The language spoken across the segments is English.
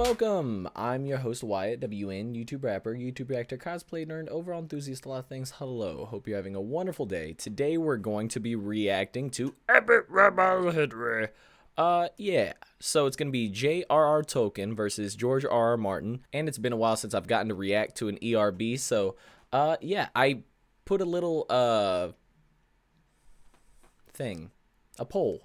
welcome! I'm your host Wyatt, WN, YouTube rapper, YouTube reactor, cosplay nerd, overall enthusiast, a lot of things. Hello, hope you're having a wonderful day. Today we're going to be reacting to Epic Rebel History. Yeah, so it's going to be J.R.R. Tolkien versus George R.R. Martin, and it's been a while since I've gotten to react to an ERB, so, yeah, I put a little, poll.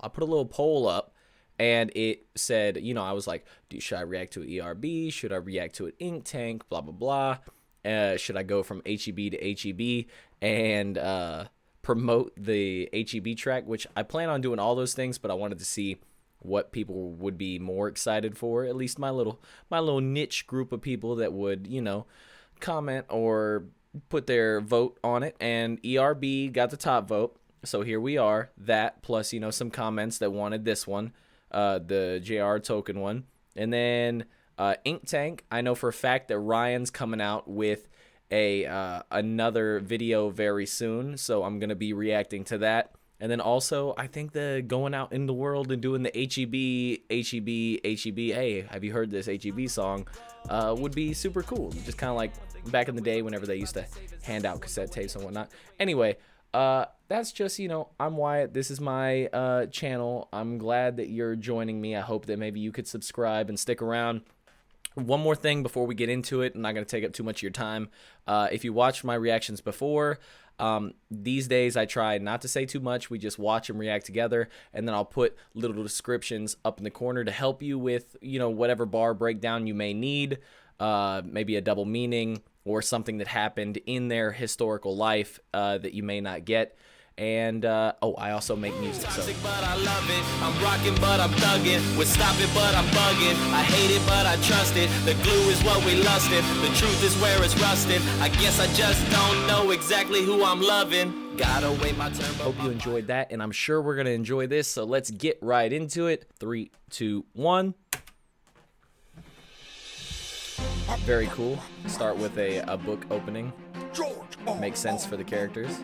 I put a little poll up. And it said, you know, I was like, should I react to an ERB? Should I react to an ink tank? Blah, blah, blah. Should I go from HEB to HEB and promote the HEB track? Which I plan on doing all those things, but I wanted to see what people would be more excited for. At least my little niche group of people that would, you know, comment or put their vote on it. And ERB got the top vote. So here we are. That plus, you know, some comments that wanted this one. The J.R. Tolkien one. And then Ink Tank, I know for a fact that Ryan's coming out with another video very soon, so I'm going to be reacting to that. And then also, I think the going out in the world and doing the HEB, hey, have you heard this HEB song, would be super cool. Just kind of like back in the day whenever they used to hand out cassette tapes and whatnot. Anyway, that's just, you know, I'm Wyatt. This is my channel. I'm glad that you're joining me. I hope that maybe you could subscribe and stick around. One more thing before we get into it. I'm not going to take up too much of your time. If you watched my reactions before, these days I try not to say too much. We just watch and react together, and then I'll put little descriptions up in the corner to help you with, you know, whatever bar breakdown you may need. Maybe a double meaning or something that happened in their historical life that you may not get. And oh, I also make music. So. But I love it. I'm rocking, but I'm thugging. With stop it, but I'm bugging. I hate it, but I trust it. The glue is what we lusted. The truth is where it's rusted. I guess I just don't know exactly who I'm loving. Gotta wait my turn. Hope you enjoyed that, and I'm sure we're gonna enjoy this. So let's get right into it. 3, 2, 1. Very cool. Start with a book opening. Makes sense for the characters.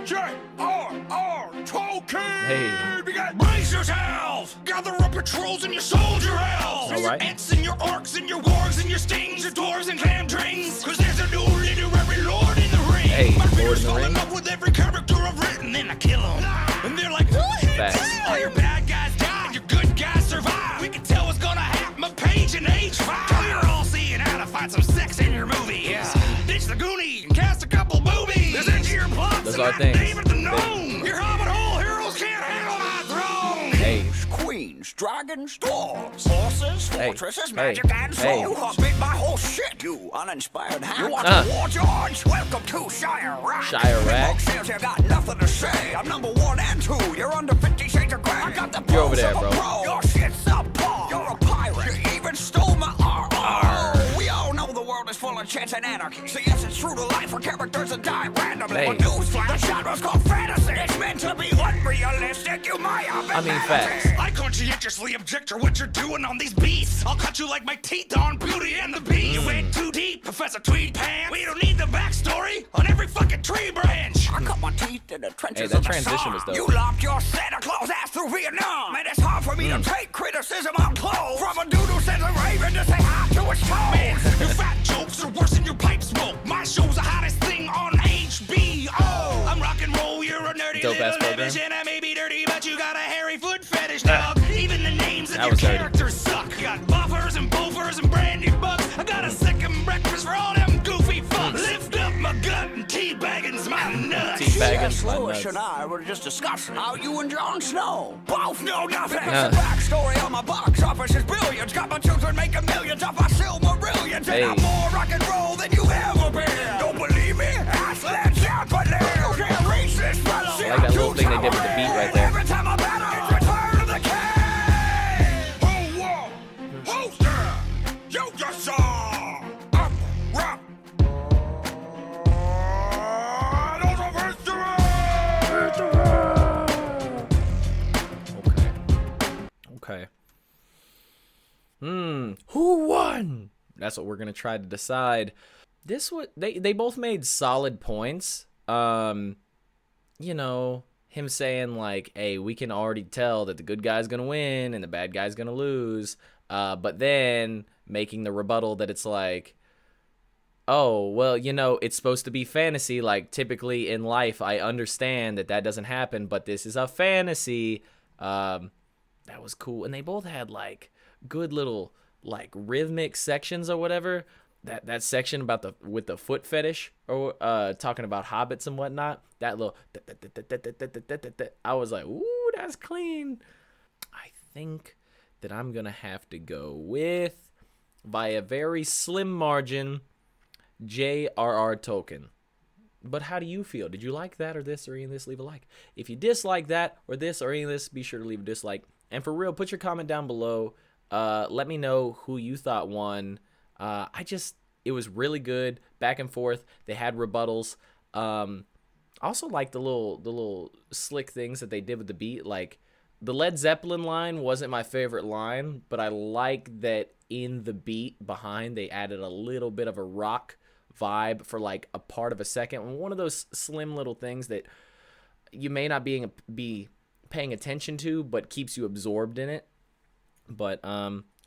J.R.R. Tolkien! Hey. Brace yourselves! Gather up your trolls and your soldier elves! All right. Your ents and your orcs and your wargs and your stings, your dwarves and camdrains! Cause there's a new literary lord in the ring! Hey, My Lord fingers in the falling ring. up with every character I've written, then I kill them. And they're like, Facts. all your bad guys die, your good guys survive. We can tell what's gonna happen, a page in age 5. You're all seeing how to find some sex in your movies. Ditch the Goonie and cast a couple boobies. There's into your plots. Those are things. David the Gnome. Your hobbit hole heroes can't handle my throne. Hey. Queens, dragons, dwarves, horses, fortresses, Hey. magic, and Hey. You have been my whole shit, you uninspired hound. You want a war, George? Welcome to Shire Rack. Shire Rack. Book says you got nothing to say. I'm number 1 and 2. You're under 50 shades of gray. I got the You're over pulse there, of a bro. pro. Your shit's subpar. You're a pirate. You even stole my RR. We all know the world is full of chance and anarchy. So yes, it's true to life for characters that die randomly. Hey. But newsflash, the genre's called fantasy. It's meant to be unrealistic. You might have been I mean, fantasy. facts. I conscientiously object to what you're doing on these beasts. I'll cut you like my teeth on Beauty and the Beast. You went too deep, Professor Tweed Pants. We don't need the backstory on every fucking tree branch. I cut my teeth in the trenches that of the transition sun. was dope. You locked your Santa Claus ass through Vietnam. And it's hard for me to take criticism on clothes. From a dude who sends a raven to say hi to his Man, toes. your fat jokes are worse than your pipe smoke. My show's the hottest thing on HBO. I'm rock and roll, you're a nerdy Dope ass little program. image, and I may be dirty, but you got a hairy foot fetish, dog. Even the names of That your was dirty. characters suck. Got buffers and bovers and brandy bucks. I got a second breakfast for all them goofy fucks. Lift up my gut and teabagging's my nuts. Teabagging C.S. my Lewis nuts. and I were just discussing how you and Jon Snow both know nothing. Yeah. The backstory on my box office is billions. Got my children making millions off my Silmarillions. Hey. And I'm more rock and roll than you ever been. Don't believe me? Ask Led Zeppelin. You can't reach this fellow. I like that little thing they did with the beat right there. Every time I battle, it's Return of the King. Who won? Who's there? You just saw. Up, rock. Those are Okay. Who won? That's what we're gonna try to decide. This they both made solid points. You know, him saying like, hey, we can already tell that the good guy's gonna win and the bad guy's gonna lose, but then making the rebuttal that it's like, oh, well, it's supposed to be fantasy. Like, typically in life, I understand that doesn't happen, but this is a fantasy. That was cool. And they both had, like, good little, like, rhythmic sections or whatever. That section about with the foot fetish, or talking about hobbits and whatnot. That little, I was like, ooh, that's clean. I think that I'm going to have to go with, by a very slim margin, J.R.R. Tolkien. But how do you feel? Did you like that or this or any of this? Leave a like. If you dislike that or this or any of this, be sure to leave a dislike. And for real, put your comment down below. Let me know who you thought won. It was really good, back and forth. They had rebuttals. Also like the little slick things that they did with the beat. Like, the Led Zeppelin line wasn't my favorite line, but I like that in the beat behind they added a little bit of a rock vibe for like a part of a second. One of those slim little things that you may not be paying attention to, but keeps you absorbed in it. But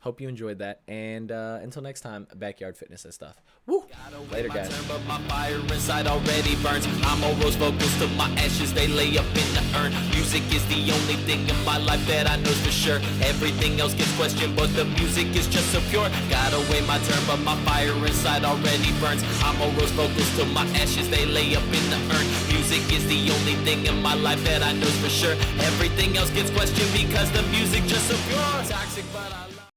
hope you enjoyed that, and until next time, backyard fitness and stuff. Woo! Later, guys. But my fire inside already burns. I'm a rose focus to my ashes, they lay up in the urn. Music is the only thing in my life that I know for sure. Everything else gets questioned, but the music is just so pure. Gotta wait my turn, but my fire inside already burns. I'm a rose focus to my ashes, they lay up in the urn. Music is the only thing in my life that I know for sure. Everything else gets questioned because the music just so pure. Toxic, but I